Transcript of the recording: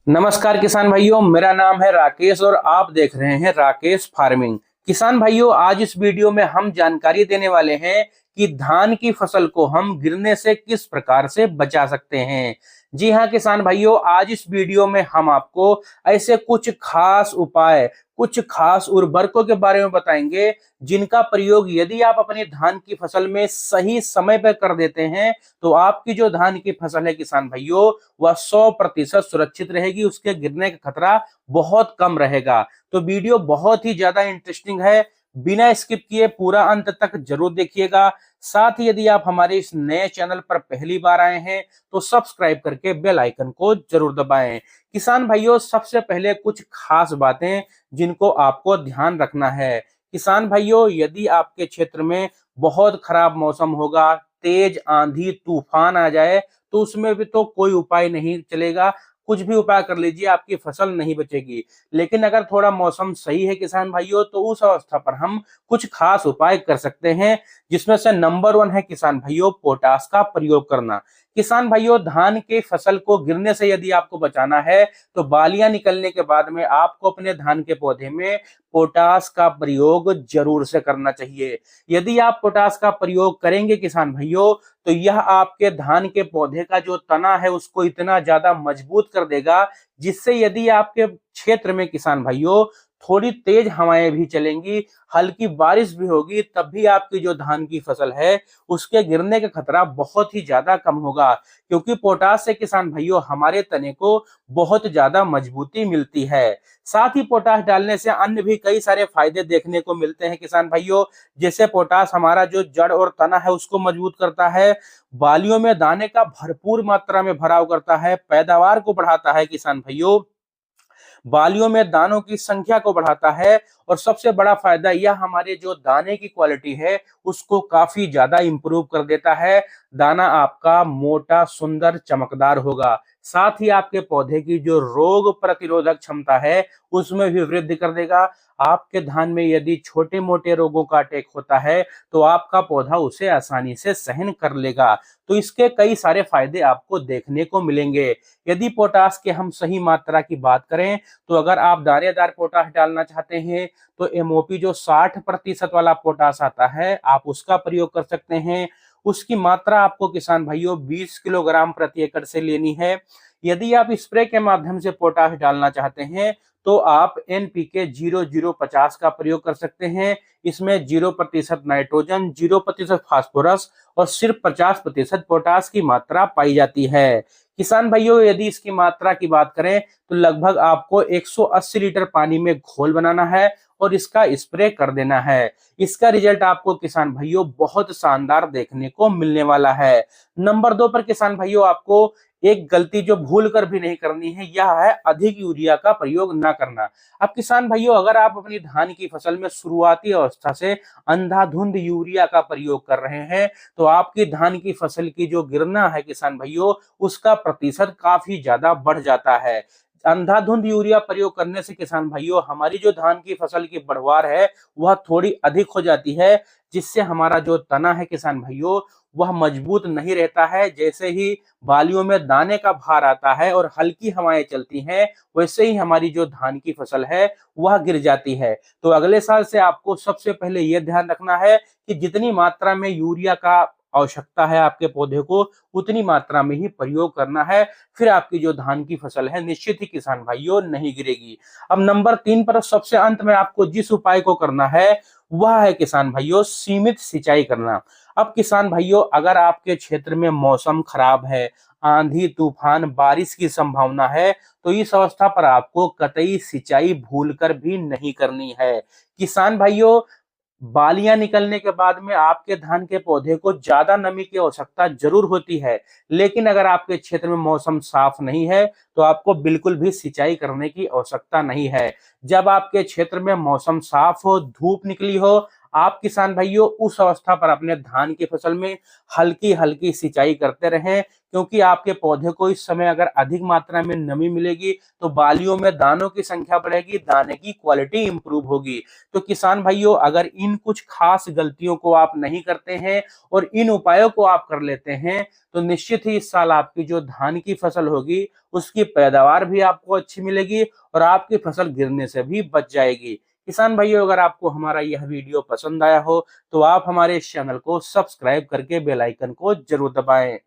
नमस्कार किसान भाइयों, मेरा नाम है राकेश और आप देख रहे हैं राकेश फार्मिंग। किसान भाइयों, आज इस वीडियो में हम जानकारी देने वाले हैं कि धान की फसल को हम गिरने से किस प्रकार से बचा सकते हैं। जी हां किसान भाइयों, आज इस वीडियो में हम आपको ऐसे कुछ खास उपाय, कुछ खास उर्वरकों के बारे में बताएंगे जिनका प्रयोग यदि आप अपने धान की फसल में सही समय पर कर देते हैं तो आपकी जो धान की फसल है किसान भाइयों, वह 100% सुरक्षित रहेगी, उसके गिरने का खतरा बहुत कम रहेगा। तो वीडियो बहुत ही ज्यादा इंटरेस्टिंग है, बिना स्किप किए पूरा अंत तक जरूर देखिएगा। साथ ही यदि आप हमारे इस नए चैनल पर पहली बार आए हैं तो सब्सक्राइब करके बेल आइकन को जरूर दबाएं। किसान भाइयों, सबसे पहले कुछ खास बातें जिनको आपको ध्यान रखना है। किसान भाइयों, यदि आपके क्षेत्र में बहुत खराब मौसम होगा, तेज आंधी तूफान आ जाए तो उसमें भी तो कोई उपाय नहीं चलेगा, कुछ भी उपाय कर लीजिए आपकी फसल नहीं बचेगी। लेकिन अगर थोड़ा मौसम सही है किसान भाइयों, तो उस अवस्था पर हम कुछ खास उपाय कर सकते हैं, जिसमें से नंबर 1 है किसान भाइयों पोटाश का प्रयोग करना। किसान भाइयों, धान के फसल को गिरने से यदि आपको बचाना है तो बालियां निकलने के बाद में आपको अपने धान के पौधे में पोटाश का प्रयोग जरूर से करना चाहिए। यदि आप पोटाश का प्रयोग करेंगे किसान भाइयों, तो यह आपके धान के पौधे का जो तना है उसको इतना ज्यादा मजबूत कर देगा, जिससे यदि आपके क्षेत्र में किसान भाइयों थोड़ी तेज हवाएं भी चलेंगी, हल्की बारिश भी होगी, तब भी आपकी जो धान की फसल है उसके गिरने का खतरा बहुत ही ज्यादा कम होगा। क्योंकि पोटाश से किसान भाइयों हमारे तने को बहुत ज्यादा मजबूती मिलती है। साथ ही पोटाश डालने से अन्य भी कई सारे फायदे देखने को मिलते हैं किसान भाइयों। जैसे पोटाश हमारा जो जड़ और तना है उसको मजबूत करता है, बालियों में दाने का भरपूर मात्रा में भराव करता है, पैदावार को बढ़ाता है किसान भाइयों, बालियों में दानों की संख्या को बढ़ाता है, और सबसे बड़ा फायदा यह हमारे जो दाने की क्वालिटी है उसको काफी ज्यादा इंप्रूव कर देता है। दाना आपका मोटा, सुंदर, चमकदार होगा। साथ ही आपके पौधे की जो रोग प्रतिरोधक क्षमता है उसमें भी वृद्धि कर देगा। आपके धान में यदि छोटे मोटे रोगों का अटैक होता है तो आपका पौधा उसे आसानी से सहन कर लेगा। तो इसके कई सारे फायदे आपको देखने को मिलेंगे। यदि पोटाश के हम सही मात्रा की बात करें तो अगर आप दानेदार पोटाश डालना चाहते हैं तो एमओपी जो 60% वाला पोटाश आता है आप उसका प्रयोग कर सकते हैं। उसकी मात्रा आपको किसान भाइयों 20 किलोग्राम प्रति एकड़ से लेनी है। यदि आप स्प्रे के माध्यम से पोटाश डालना चाहते हैं तो आप एनपीके 0050 का प्रयोग कर सकते हैं। इसमें 0% नाइट्रोजन, 0% फास्फोरस और सिर्फ 50% पोटाश की मात्रा पाई जाती है। किसान भाइयों, यदि इसकी मात्रा की बात करें तो लगभग आपको 180 लीटर पानी में घोल बनाना है और इसका स्प्रे कर देना है। इसका रिजल्ट आपको किसान भाइयों बहुत शानदार देखने को मिलने वाला है। नंबर 2 पर किसान भाइयों आपको एक गलती जो भूल कर भी नहीं करनी है, यह है अधिक यूरिया का प्रयोग ना करना। अब किसान भाइयों, अगर आप अपनी धान की फसल में शुरुआती अवस्था से अंधाधुंध यूरिया का प्रयोग कर रहे हैं तो आपकी धान की फसल की जो गिरना है किसान भाइयों उसका प्रतिशत काफी ज्यादा बढ़ जाता है। अंधाधुंध यूरिया प्रयोग करने से किसान भाइयों हमारी जो धान की फसल की बढ़वार है वह थोड़ी अधिक हो जाती है, जिससे हमारा जो तना है किसान भाइयों वह मजबूत नहीं रहता है। जैसे ही बालियों में दाने का भार आता है और हल्की हवाएं चलती हैं, वैसे ही हमारी जो धान की फसल है वह गिर जाती है। तो अगले साल से आपको सबसे पहले यह ध्यान रखना है कि जितनी मात्रा में यूरिया का आवश्यकता है आपके पौधे को उतनी मात्रा में ही प्रयोग करना है। फिर आपकी जो धान की फसल है निश्चित ही किसान भाइयों नहीं गिरेगी। अब नंबर 3 पर सबसे अंत में आपको जिस उपाय को करना है वह है किसान भाइयों सीमित सिंचाई करना। अब किसान भाइयों, अगर आपके क्षेत्र में मौसम खराब है, आंधी तूफान बारिश की संभावना है, तो इस अवस्था पर आपको कतई सिंचाई भूलकर भी नहीं करनी है। किसान भाइयों, बालियां निकलने के बाद में आपके धान के पौधे को ज्यादा नमी की आवश्यकता जरूर होती है, लेकिन अगर आपके क्षेत्र में मौसम साफ नहीं है तो आपको बिल्कुल भी सिंचाई करने की आवश्यकता नहीं है। जब आपके क्षेत्र में मौसम साफ हो, धूप निकली हो, आप किसान भाइयों उस अवस्था पर अपने धान की फसल में हल्की हल्की सिंचाई करते रहें, क्योंकि आपके पौधे को इस समय अगर अधिक मात्रा में नमी मिलेगी तो बालियों में दानों की संख्या बढ़ेगी, दाने की क्वालिटी इंप्रूव होगी। तो किसान भाइयों, अगर इन कुछ खास गलतियों को आप नहीं करते हैं और इन उपायों को आप कर लेते हैं तो निश्चित ही इस साल आपकी जो धान की फसल होगी उसकी पैदावार भी आपको अच्छी मिलेगी और आपकी फसल गिरने से भी बच जाएगी। किसान भाइयों, अगर आपको हमारा यह वीडियो पसंद आया हो तो आप हमारे इस चैनल को सब्सक्राइब करके बेल आइकन को जरूर दबाएं।